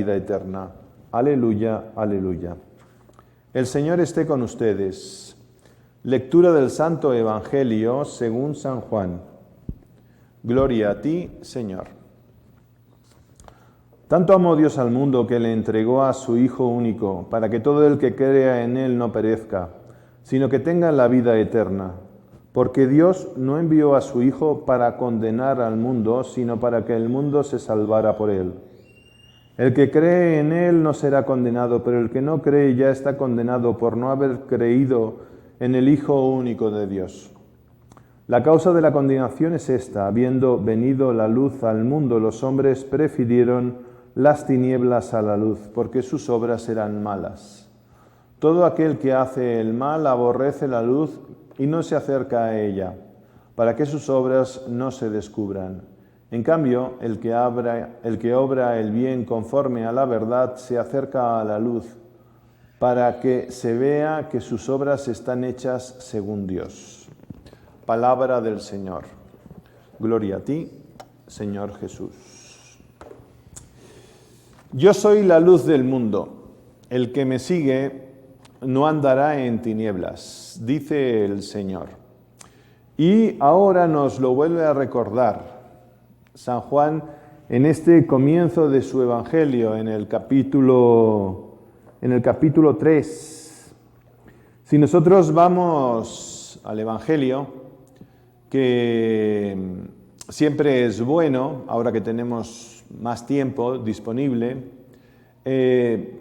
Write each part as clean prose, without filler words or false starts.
vida eterna. Aleluya, aleluya. El Señor esté con ustedes. Lectura del Santo Evangelio según San Juan. Gloria a ti, Señor. Tanto amó Dios al mundo que le entregó a su Hijo único, para que todo el que crea en Él no perezca, sino que tenga la vida eterna. Porque Dios no envió a su Hijo para condenar al mundo, sino para que el mundo se salvara por Él. El que cree en Él no será condenado, pero el que no cree ya está condenado por no haber creído en el Hijo único de Dios. La causa de la condenación es esta: habiendo venido la luz al mundo, los hombres prefirieron las tinieblas a la luz, porque sus obras eran malas. Todo aquel que hace el mal aborrece la luz y no se acerca a ella, para que sus obras no se descubran. En cambio, el que obra el bien conforme a la verdad se acerca a la luz, para que se vea que sus obras están hechas según Dios. Palabra del Señor. Gloria a ti, Señor Jesús. Yo soy la luz del mundo. El que me sigue no andará en tinieblas, dice el Señor. Y ahora nos lo vuelve a recordar San Juan en este comienzo de su Evangelio, en el capítulo 3. Si nosotros vamos al Evangelio, que siempre es bueno, ahora que tenemos más tiempo disponible,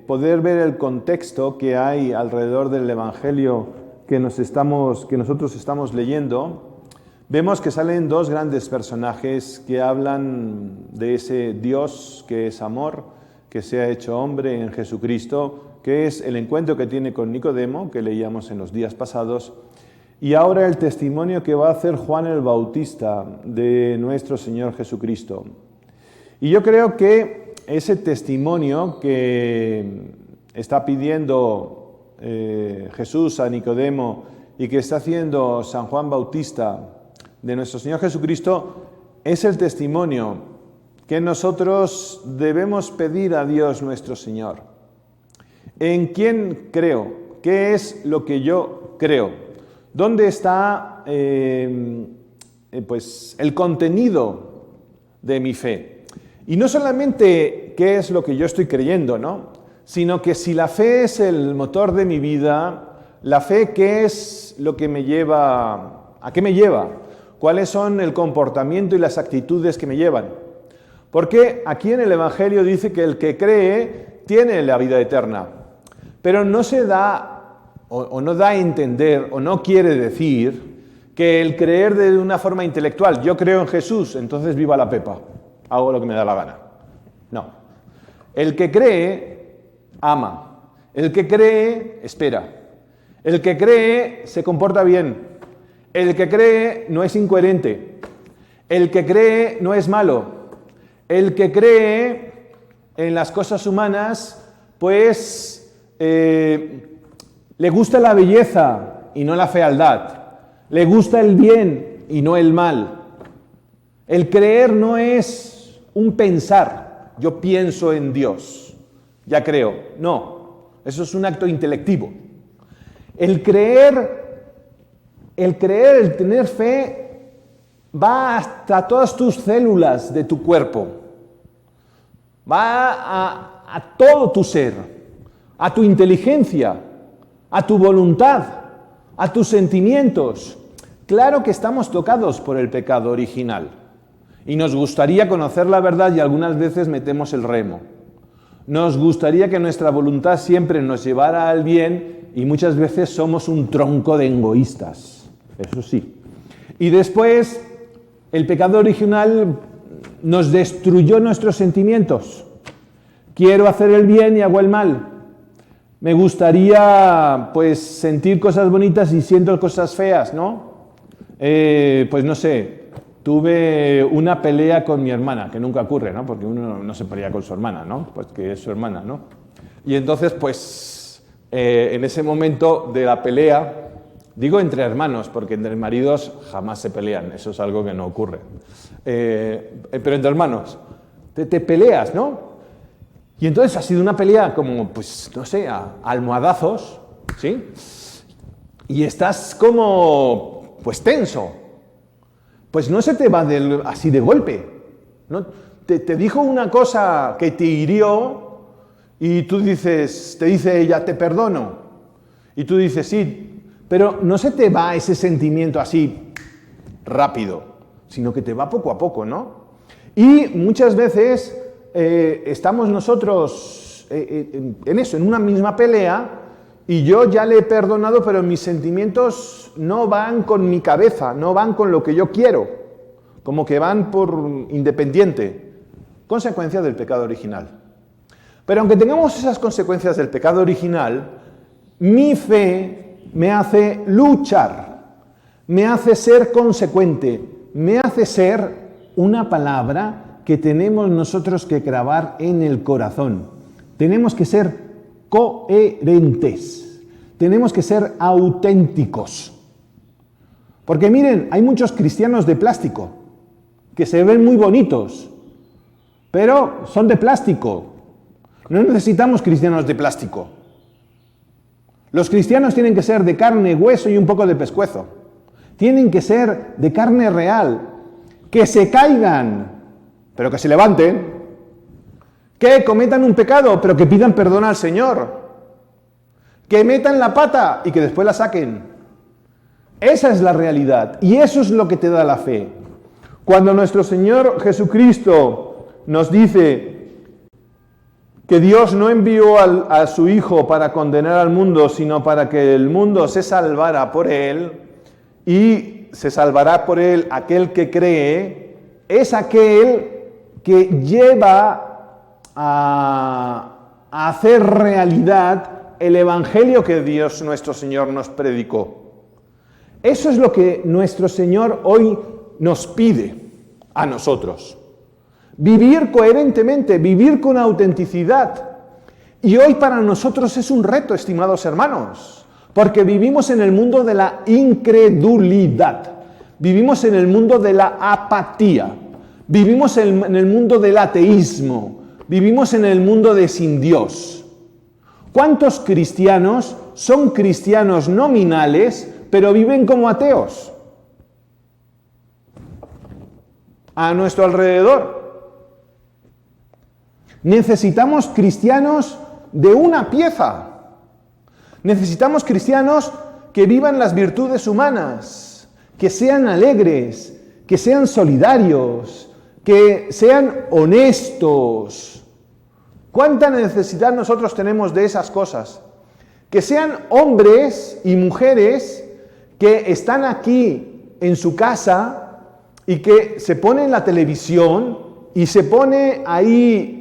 poder ver el contexto que hay alrededor del Evangelio que nosotros estamos leyendo. Vemos que salen dos grandes personajes que hablan de ese Dios que es amor, que se ha hecho hombre en Jesucristo, que es el encuentro que tiene con Nicodemo, que leíamos en los días pasados, y ahora el testimonio que va a hacer Juan el Bautista de nuestro Señor Jesucristo. Y yo creo que ese testimonio que está pidiendo Jesús a Nicodemo y que está haciendo San Juan Bautista de nuestro Señor Jesucristo es el testimonio que nosotros debemos pedir a Dios nuestro Señor. ¿En quién creo? ¿Qué es lo que yo creo? ¿Dónde está el contenido de mi fe? Y no solamente qué es lo que yo estoy creyendo, ¿no? Sino que si la fe es el motor de mi vida, la fe, ¿qué es lo que me lleva? ¿A qué me lleva? ¿Cuáles son el comportamiento y las actitudes que me llevan? Porque aquí en el Evangelio dice que el que cree tiene la vida eterna, pero no se da o no da a entender o no quiere decir que el creer de una forma intelectual, yo creo en Jesús, entonces viva la pepa, hago lo que me da la gana. No. El que cree, ama. El que cree, espera. El que cree, se comporta bien. El que cree no es incoherente. El que cree no es malo. El que cree en las cosas humanas, pues le gusta la belleza y no la fealdad. Le gusta el bien y no el mal. El creer no es un pensar. Yo pienso en Dios, ya creo. No, eso es un acto intelectivo. El tener fe, va hasta todas tus células de tu cuerpo. Va a todo tu ser, a tu inteligencia, a tu voluntad, a tus sentimientos. Claro que estamos tocados por el pecado original y nos gustaría conocer la verdad y algunas veces metemos el remo. Nos gustaría que nuestra voluntad siempre nos llevara al bien y muchas veces somos un tronco de egoístas, eso sí. Y después el pecado original nos destruyó nuestros sentimientos. Quiero hacer el bien y hago el mal. Me gustaría sentir cosas bonitas y siento cosas feas, ¿no? No sé, tuve una pelea con mi hermana, que nunca ocurre, ¿no? Porque uno no se pelea con su hermana, ¿no? Pues que es su hermana, ¿no? Y entonces, en ese momento de la pelea, digo entre hermanos, porque entre maridos jamás se pelean, eso es algo que no ocurre. Pero entre hermanos, te peleas, ¿no? Y entonces ha sido una pelea como, pues, no sé, a almohadazos, ¿sí? Y estás como, pues, tenso. Pues no se te va así de golpe, ¿no? Te dijo una cosa que te hirió y tú dices, te dice ella, te perdono. Y tú dices, sí, pero no se te va ese sentimiento así rápido, sino que te va poco a poco, ¿no? Y muchas veces estamos nosotros en eso, en una misma pelea, y yo ya le he perdonado, pero mis sentimientos no van con mi cabeza, no van con lo que yo quiero, como que van por independiente, consecuencia del pecado original. Pero aunque tengamos esas consecuencias del pecado original, mi fe me hace luchar, me hace ser consecuente, me hace ser una palabra que tenemos nosotros que grabar en el corazón. Tenemos que ser coherentes, tenemos que ser auténticos. Porque miren, hay muchos cristianos de plástico, que se ven muy bonitos, pero son de plástico. No necesitamos cristianos de plástico. Los cristianos tienen que ser de carne, hueso y un poco de pescuezo. Tienen que ser de carne real, que se caigan, pero que se levanten, que cometan un pecado, pero que pidan perdón al Señor, que metan la pata y que después la saquen. Esa es la realidad y eso es lo que te da la fe. Cuando nuestro Señor Jesucristo nos dice que Dios no envió a su Hijo para condenar al mundo, sino para que el mundo se salvara por Él, y se salvará por Él aquel que cree, es aquel que lleva a hacer realidad el Evangelio que Dios nuestro Señor nos predicó. Eso es lo que nuestro Señor hoy nos pide a nosotros. Vivir coherentemente, vivir con autenticidad. Y hoy para nosotros es un reto, estimados hermanos, porque vivimos en el mundo de la incredulidad, vivimos en el mundo de la apatía, vivimos en el mundo del ateísmo, vivimos en el mundo de sin Dios. ¿Cuántos cristianos son cristianos nominales, pero viven como ateos? A nuestro alrededor. Necesitamos cristianos de una pieza. Necesitamos cristianos que vivan las virtudes humanas, que sean alegres, que sean solidarios, que sean honestos. ¿Cuánta necesidad nosotros tenemos de esas cosas? Que sean hombres y mujeres que están aquí en su casa y que se pone en la televisión y se pone ahí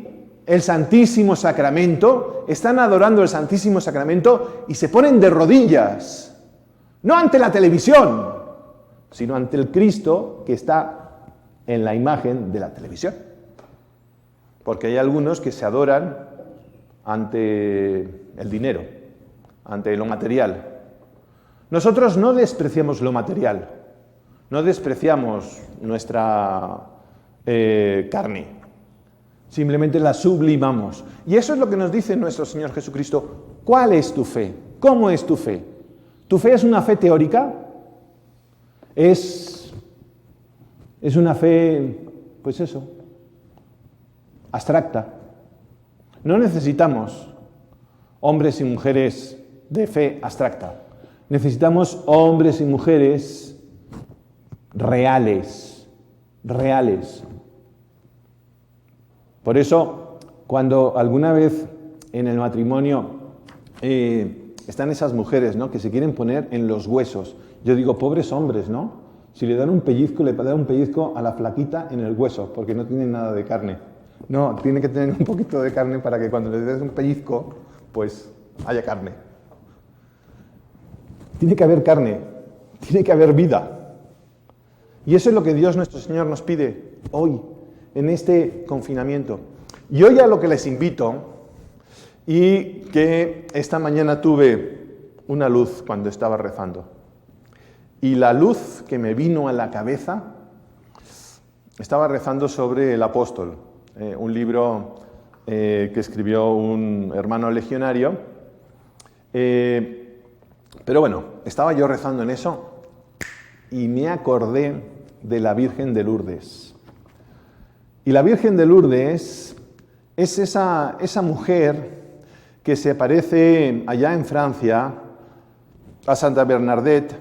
el Santísimo Sacramento, están adorando el Santísimo Sacramento y se ponen de rodillas, no ante la televisión, sino ante el Cristo que está en la imagen de la televisión. Porque hay algunos que se adoran ante el dinero, ante lo material. Nosotros no despreciamos lo material, no despreciamos nuestra carne. Simplemente la sublimamos. Y eso es lo que nos dice nuestro Señor Jesucristo. ¿Cuál es tu fe? ¿Cómo es tu fe? ¿Tu fe es una fe teórica? ¿Es una fe, pues eso, abstracta? No necesitamos hombres y mujeres de fe abstracta. Necesitamos hombres y mujeres reales. Por eso, cuando alguna vez en el matrimonio están esas mujeres, ¿no?, que se quieren poner en los huesos, yo digo, pobres hombres, ¿no? Si le dan un pellizco, le dan un pellizco a la flaquita en el hueso, porque no tienen nada de carne. No, tiene que tener un poquito de carne para que cuando le des un pellizco, pues haya carne. Tiene que haber carne, tiene que haber vida. Y eso es lo que Dios nuestro Señor nos pide hoy, en este confinamiento. Y hoy a lo que les invito, y que esta mañana tuve una luz cuando estaba rezando, y la luz que me vino a la cabeza, estaba rezando sobre el apóstol, un libro que escribió un hermano legionario. Pero bueno, estaba yo rezando en eso y me acordé de la Virgen de Lourdes. Y la Virgen de Lourdes es esa mujer que se aparece allá en Francia a Santa Bernadette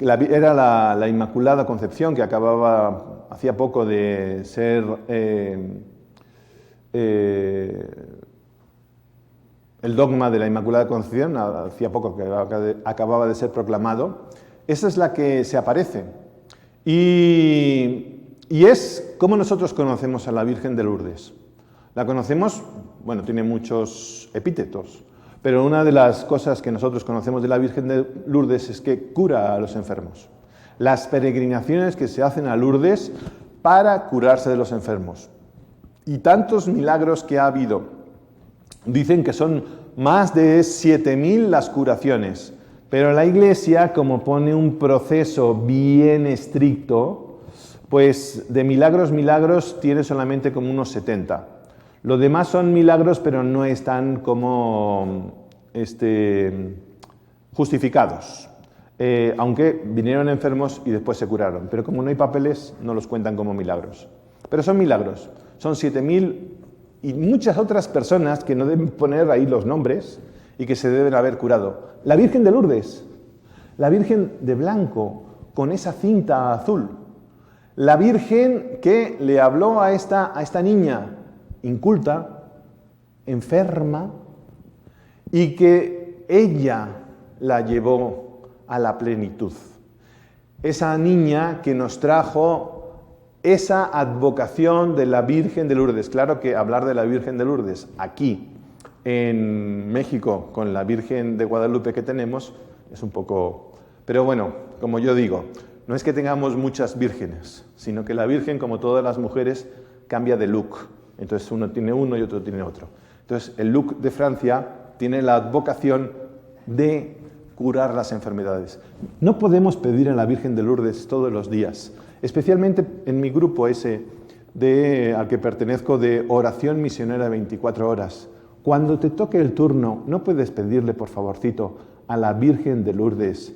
era la Inmaculada Concepción, que acababa hacía poco de ser el dogma de la Inmaculada Concepción, hacía poco que acababa de ser proclamado. Esa es la que se aparece. Y es como nosotros conocemos a la Virgen de Lourdes. La conocemos, bueno, tiene muchos epítetos, pero una de las cosas que nosotros conocemos de la Virgen de Lourdes es que cura a los enfermos. Las peregrinaciones que se hacen a Lourdes para curarse de los enfermos. Y tantos milagros que ha habido. Dicen que son más de 7.000 las curaciones, pero la Iglesia, como pone un proceso bien estricto, pues de milagros tiene solamente como unos 70. Lo demás son milagros, pero no están como justificados. Aunque vinieron enfermos y después se curaron. Pero como no hay papeles, no los cuentan como milagros. Pero son milagros. Son 7.000 y muchas otras personas que no deben poner ahí los nombres y que se deben haber curado. La Virgen de Lourdes, la Virgen de blanco, con esa cinta azul. La Virgen que le habló a esta niña inculta, enferma, y que ella la llevó a la plenitud. Esa niña que nos trajo esa advocación de la Virgen de Lourdes. Claro que hablar de la Virgen de Lourdes aquí en México con la Virgen de Guadalupe que tenemos es un poco... Pero bueno, como yo digo, no es que tengamos muchas vírgenes, sino que la Virgen, como todas las mujeres, cambia de look. Entonces uno tiene uno y otro tiene otro. Entonces el look de Francia tiene la advocación de curar las enfermedades. No podemos pedir a la Virgen de Lourdes todos los días, especialmente en mi grupo ese al que pertenezco de oración misionera 24 horas. Cuando te toque el turno, ¿no puedes pedirle, por favorcito, a la Virgen de Lourdes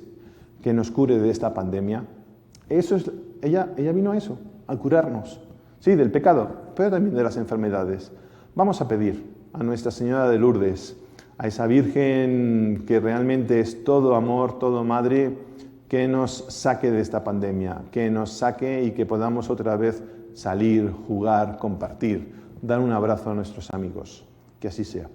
que nos cure de esta pandemia? Ella vino a eso, a curarnos. Sí, del pecado, pero también de las enfermedades. Vamos a pedir a Nuestra Señora de Lourdes, a esa Virgen que realmente es todo amor, todo madre, que nos saque de esta pandemia, que nos saque y que podamos otra vez salir, jugar, compartir, dar un abrazo a nuestros amigos. Que así sea.